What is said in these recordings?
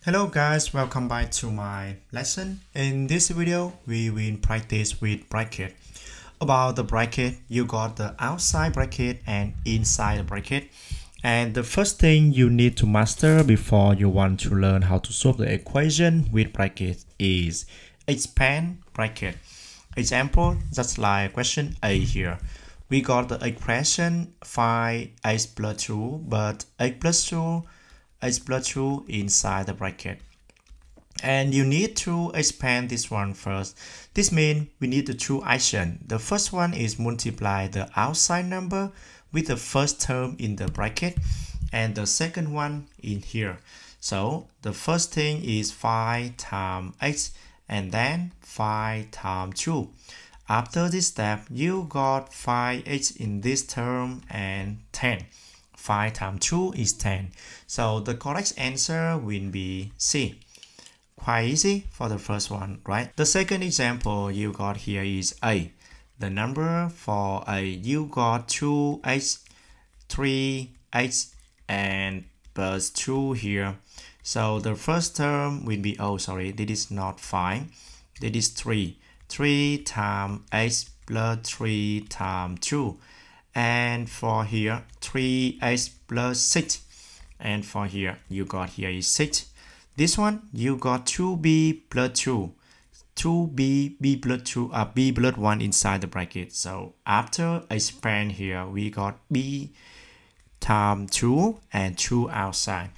Hello guys, welcome back to my lesson. In this video, we will practice with bracket. About the bracket, you got the outside bracket and inside the bracket. And the first thing you need to master before you want to learn how to solve the equation with bracket is expand bracket. Example, just like question A here. We got the expression 5x plus 2, but x plus 2 inside the bracket. And you need to expand this one first. This means we need the two actions. The first one is multiply the outside number with the first term in the bracket, and the second one in here. So the first thing is 5 times x and then 5 times 2. After this step, you got 5x in this term and 10. 5 times 2 is 10. So the correct answer will be C. Quite easy for the first one, right? The second example you got here is A. The number for A, you got 2x, 3x, and plus 2 here. So the first term will be, this is not 5, that is 3. 3 times x plus 3 times 2. And for here, 3x plus 6. And for here, you got here is 6. This one, you got 2b plus 2. 2b, b plus 2, b plus 1 inside the bracket. So after expand here, we got b times 2 and 2 outside.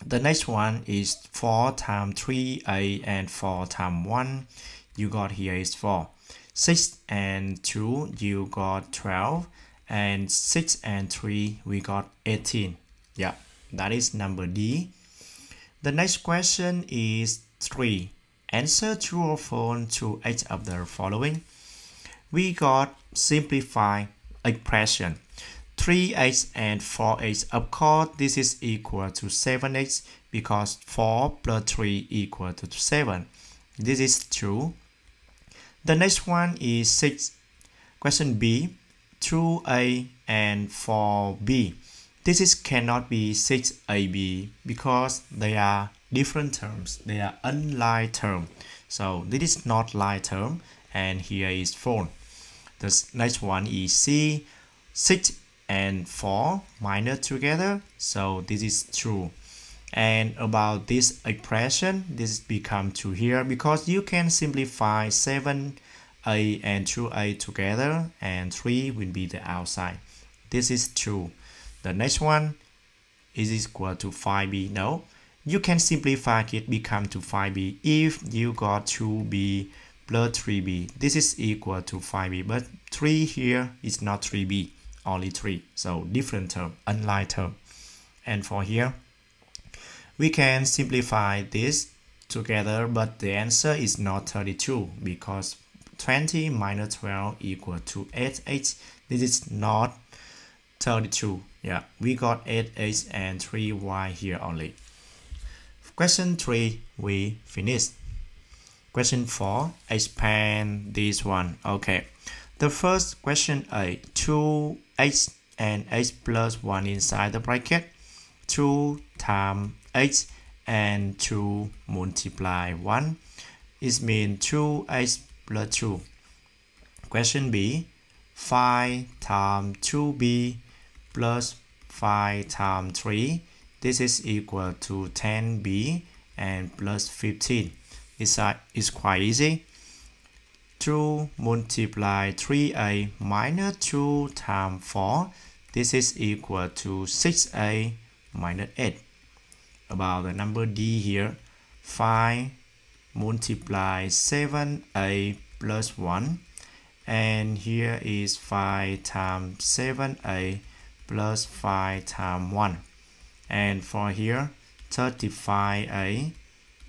The next one is 4 times 3a and 4 times 1. You got here is 4. 6 and 2, you got 12. And 6 and 3, we got 18. Yeah, that is number D. The next question is 3. Answer true or false to each of the following. We got simplify expression. 3x and 4x. Of course, this is equal to 7x because 4 plus 3 equal to 7. This is true. The next one is 6. Question B. 2a and 4b. This is cannot be 6ab because they are different terms. They are unlike term. So this is not like term, and here is false. The next one is C. 6 and 4 minus together. So this is true. And about this expression, this become true here because you can simplify 7a and 2a together and 3 will be the outside. This is true. The next one is equal to 5b. No, you can simplify it become to 5b if you got 2b plus 3b. This is equal to 5b, but 3 here is not 3b, only 3. So different term, unlike term. And for here, we can simplify this together, but the answer is not 32 because 20 minus 12 equal to 8x. This is not 32. Yeah, we got 8x and 3y here only. Question 3, we finished. Question 4, expand this one. Okay, the first question A, 2x and x plus 1 inside the bracket. 2 times x and 2 multiply 1 is mean 2x plus 2. Question B, 5 times 2b plus 5 times 3. This is equal to 10b and plus 15. This is quite easy. 2 multiply 3a minus 2 times 4. This is equal to 6a minus 8. About the number D here, 5 multiply 7a plus 1. And here is 5 times 7a plus 5 times 1. And for here, 35a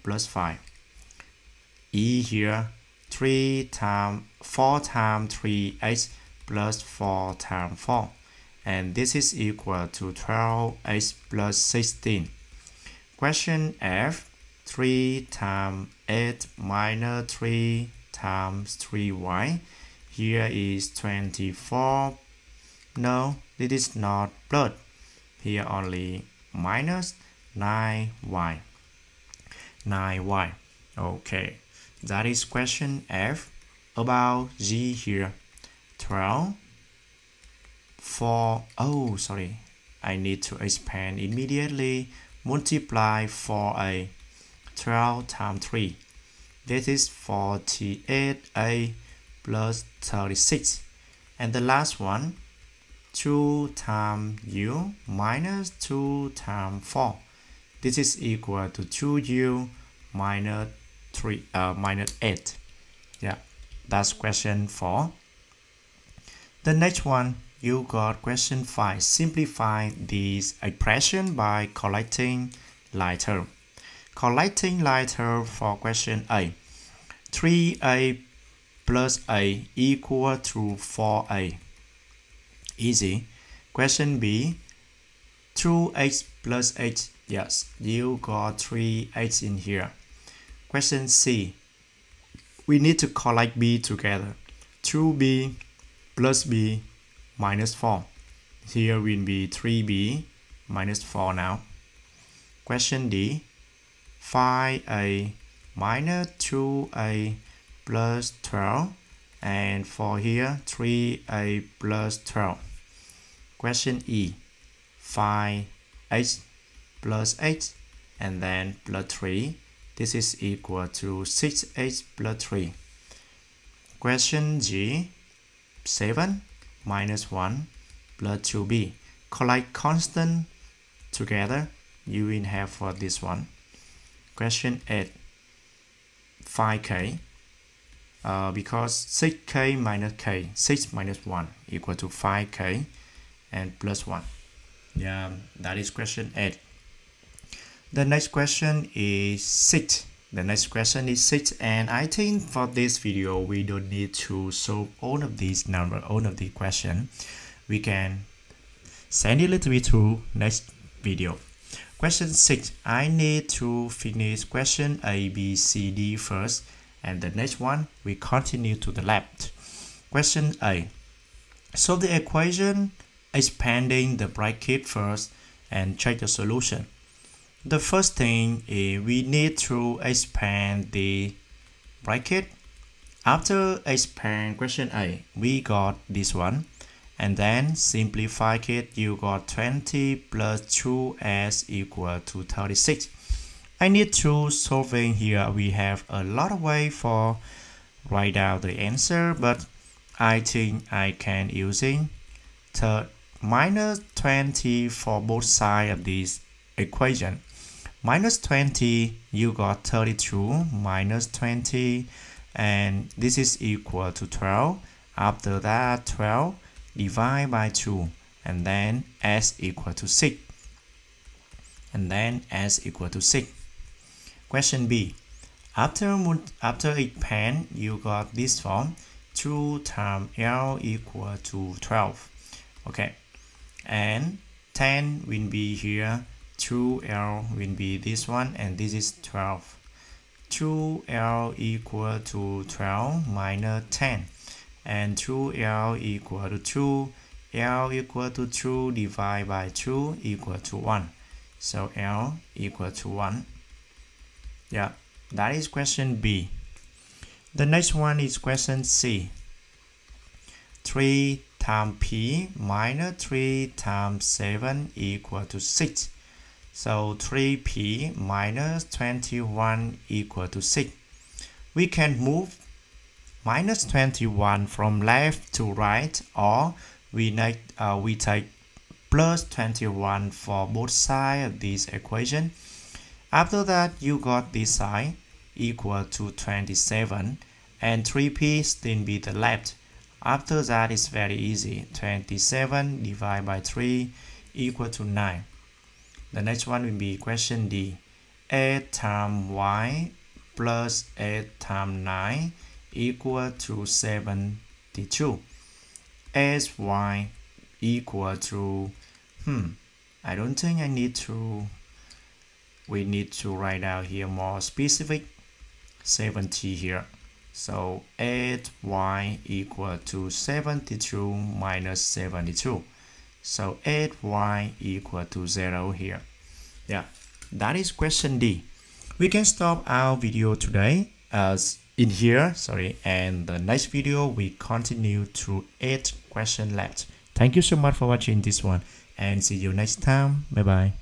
plus 5. E here, 4 times 3x plus 4 times 4. And this is equal to 12x plus 16. Question F, 3 times 8 minus 3 times 3y. Here is 24. No, this is not plus. Here only minus 9y. 9y. Okay, that is question F. About G here, 12 for, oh sorry, I need to expand immediately. Multiply 4a, 12 times 3, this is 48a plus 36. And the last one, 2 times u minus 2 times 4, this is equal to 2u minus 8. Yeah, that's question 4. The next one, you got question 5. Simplify this expression by collecting like term. Collecting like term for question A. 3a plus a equal to 4a. Easy. Question B. 2x plus h. Yes, you got 3h in here. Question C. We need to collect b together. 2b plus b minus 4. Here will be 3b minus 4 now. Question D. 5a minus 2a plus 12. And for here, 3a plus 12. Question E. 5h plus h and then plus 3. This is equal to 6h plus 3. Question G. 7 minus 1 plus 2b. Collect constant together. You will have for this one. Question 8. 5k. Because 6k minus k, 6 minus 1 equal to 5k and plus 1. Yeah, that is question 8. The next question is 6. The next question is 6, and I think for this video we don't need to solve all of these numbers, all of the question. We can send it a little bit to next video. Question 6, I need to finish question A, B, C, D first, and the next one we continue to the left. Question A. Solve the equation expanding the bracket first and check the solution. The first thing is we need to expand the bracket. After expand question A, we got this one, and then simplify it. You got 20 plus 2s equal to 36. I need to solving here. We have a lot of way for write out the answer, but I think I can using minus 20 for both sides of this equation. Minus 20, you got 32 minus 20, and this is equal to 12. After that, 12 divide by 2, and then s equal to 6. And then s equal to 6. Question B. After expand, you got this form. 2 times L equal to 12. Okay. And 10 will be here. 2L will be this one, and this is 12. 2L equal to 12 minus 10. And 2L equal to 2. L equal to 2 divided by 2 equal to 1. So L equal to 1. Yeah, that is question B. The next one is question C. 3 times P minus 3 times 7 equal to 6. So 3P minus 21 equal to 6. We can move minus 21 from left to right, or we take plus 21 for both sides of this equation. After that, you got this side equal to 27, and 3p still be the left. After that, it's very easy. 27 divided by 3 equal to 9. The next one will be question D. 8 times y plus 8 times 9 equal to 72. Sy equal to, I don't think we need to write out here more specific. 70 here. So 8y equal to 72 minus 72. So 8y equal to 0 here. Yeah, that is question D. We can stop our video today as in here, and the next video we continue through 8 questions left. Thank you so much for watching this one and see you next time. Bye bye.